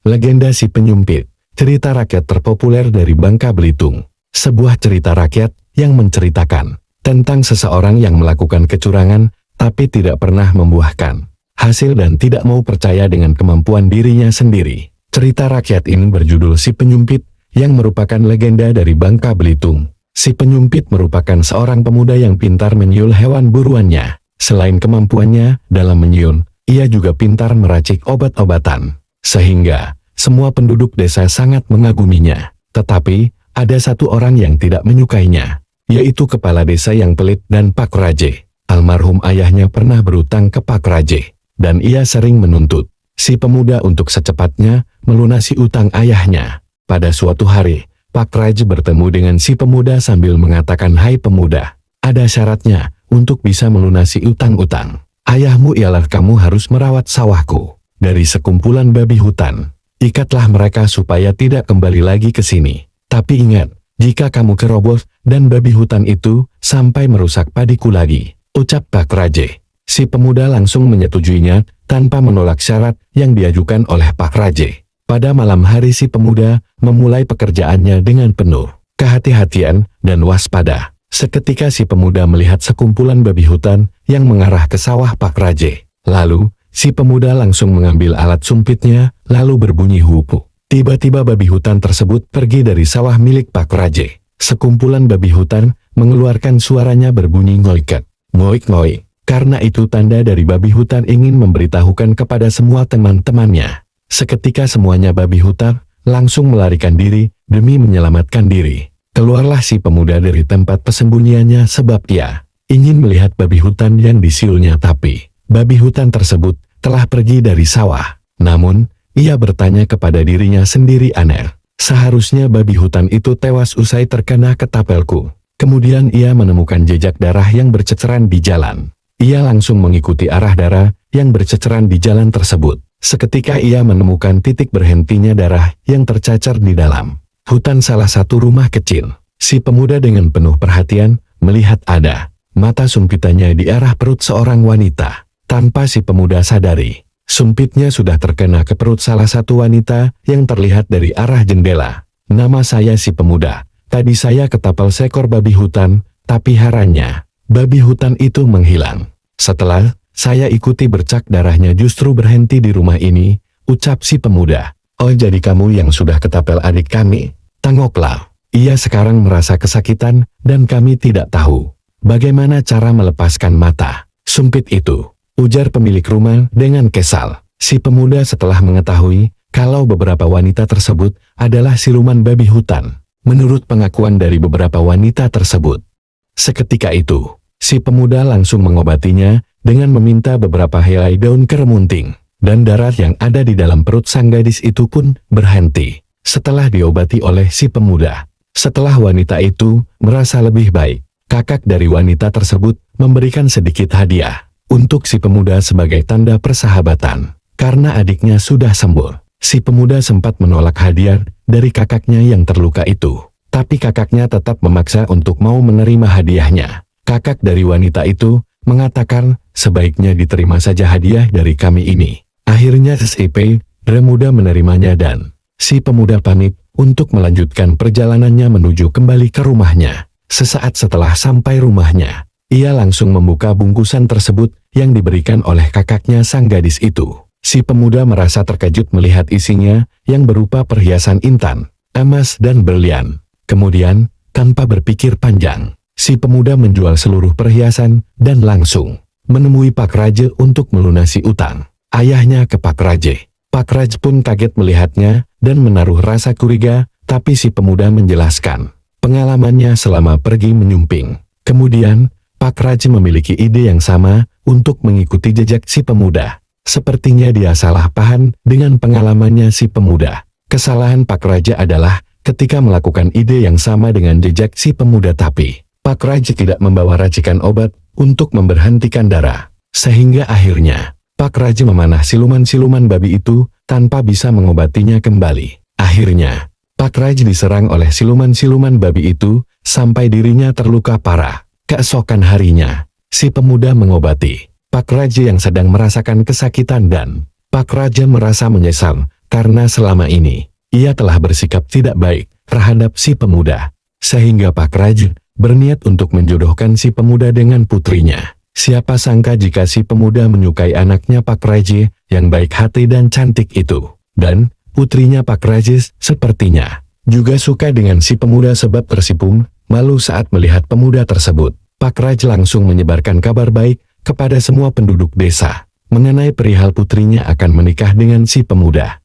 Legenda Si Penyumpit, cerita rakyat terpopuler dari Bangka Belitung. Sebuah cerita rakyat yang menceritakan tentang seseorang yang melakukan kecurangan tapi tidak pernah membuahkan hasil dan tidak mau percaya dengan kemampuan dirinya sendiri. Cerita rakyat ini berjudul Si Penyumpit yang merupakan legenda dari Bangka Belitung. Si Penyumpit merupakan seorang pemuda yang pintar menyiul hewan buruannya. Selain kemampuannya dalam menyiul, ia juga pintar meracik obat-obatan. Sehingga semua penduduk desa sangat mengaguminya. Tetapi ada satu orang yang tidak menyukainya, yaitu kepala desa yang pelit dan Pak Raje. Almarhum ayahnya pernah berutang ke Pak Raje, dan ia sering menuntut si pemuda untuk secepatnya melunasi utang ayahnya. Pada suatu hari, Pak Raje bertemu dengan si pemuda sambil mengatakan, "Hai pemuda, ada syaratnya untuk bisa melunasi utang-utang. Ayahmu ialah kamu harus merawat sawahku dari sekumpulan babi hutan. Ikatlah mereka supaya tidak kembali lagi ke sini. Tapi ingat, jika kamu kerobos dan babi hutan itu sampai merusak padiku lagi," ucap Pak Raje. Si pemuda langsung menyetujuinya tanpa menolak syarat yang diajukan oleh Pak Raje. Pada malam hari si pemuda memulai pekerjaannya dengan penuh kehati-hatian dan waspada. Seketika si pemuda melihat sekumpulan babi hutan yang mengarah ke sawah Pak Raje. Lalu, si pemuda langsung mengambil alat sumpitnya, lalu berbunyi hupu. Tiba-tiba babi hutan tersebut pergi dari sawah milik Pak Raje. Sekumpulan babi hutan mengeluarkan suaranya berbunyi ngoiket, ngoik-ngoik. Karena itu tanda dari babi hutan ingin memberitahukan kepada semua teman-temannya. Seketika semuanya babi hutan langsung melarikan diri demi menyelamatkan diri. Keluarlah si pemuda dari tempat persembunyiannya sebab ia ingin melihat babi hutan yang disiulnya, tapi babi hutan tersebut telah pergi dari sawah. Namun, ia bertanya kepada dirinya sendiri, aneh. Seharusnya babi hutan itu tewas usai terkena ketapelku. Kemudian ia menemukan jejak darah yang berceceran di jalan. Ia langsung mengikuti arah darah yang berceceran di jalan tersebut. Seketika ia menemukan titik berhentinya darah yang tercacar di dalam hutan salah satu rumah kecil. Si pemuda dengan penuh perhatian melihat ada mata sumpitannya di arah perut seorang wanita. Tanpa si pemuda sadari, sumpitnya sudah terkena ke perut salah satu wanita yang terlihat dari arah jendela. "Nama saya Si Pemuda. Tadi saya ketapel seekor babi hutan, tapi herannya, babi hutan itu menghilang. Setelah saya ikuti bercak darahnya justru berhenti di rumah ini," ucap si pemuda. "Oh, jadi kamu yang sudah ketapel adik kami? Tengoklah, ia sekarang merasa kesakitan dan kami tidak tahu bagaimana cara melepaskan mata sumpit itu," ujar pemilik rumah dengan kesal. Si pemuda setelah mengetahui kalau beberapa wanita tersebut adalah siluman babi hutan, menurut pengakuan dari beberapa wanita tersebut. Seketika itu, si pemuda langsung mengobatinya dengan meminta beberapa helai daun keremunting, dan darah yang ada di dalam perut sang gadis itu pun berhenti setelah diobati oleh si pemuda. Setelah wanita itu merasa lebih baik, kakak dari wanita tersebut memberikan sedikit hadiah untuk si pemuda sebagai tanda persahabatan. Karena adiknya sudah sembuh, si pemuda sempat menolak hadiah dari kakaknya yang terluka itu. Tapi kakaknya tetap memaksa untuk mau menerima hadiahnya. Kakak dari wanita itu mengatakan, "Sebaiknya diterima saja hadiah dari kami ini." Akhirnya si pemuda menerimanya dan si pemuda pamit untuk melanjutkan perjalanannya menuju kembali ke rumahnya. Sesaat setelah sampai rumahnya, ia langsung membuka bungkusan tersebut yang diberikan oleh kakaknya sang gadis itu. Si pemuda merasa terkejut melihat isinya yang berupa perhiasan intan, emas dan berlian. Kemudian, tanpa berpikir panjang, si pemuda menjual seluruh perhiasan dan langsung menemui Pak Raje untuk melunasi utang ayahnya ke Pak Raje. Pak Raje pun kaget melihatnya dan menaruh rasa curiga, tapi si pemuda menjelaskan pengalamannya selama pergi menyumping. Kemudian, Pak Raje memiliki ide yang sama untuk mengikuti jejak si pemuda. Sepertinya dia salah paham dengan pengalamannya si pemuda. Kesalahan Pak Raje adalah ketika melakukan ide yang sama dengan jejak si pemuda, tapi Pak Raje tidak membawa racikan obat untuk memberhentikan darah. Sehingga akhirnya, Pak Raje memanah siluman-siluman babi itu tanpa bisa mengobatinya kembali. Akhirnya, Pak Raje diserang oleh siluman-siluman babi itu sampai dirinya terluka parah. Keesokan harinya, si pemuda mengobati Pak Raje yang sedang merasakan kesakitan dan Pak Raje merasa menyesal karena selama ini ia telah bersikap tidak baik terhadap si pemuda, sehingga Pak Raj berniat untuk menjodohkan si pemuda dengan putrinya. Siapa sangka jika si pemuda menyukai anaknya Pak Raj yang baik hati dan cantik itu. Dan putrinya Pak Raj sepertinya juga suka dengan si pemuda sebab tersipung malu saat melihat pemuda tersebut. Pak Raj langsung menyebarkan kabar baik kepada semua penduduk desa mengenai perihal putrinya akan menikah dengan si pemuda.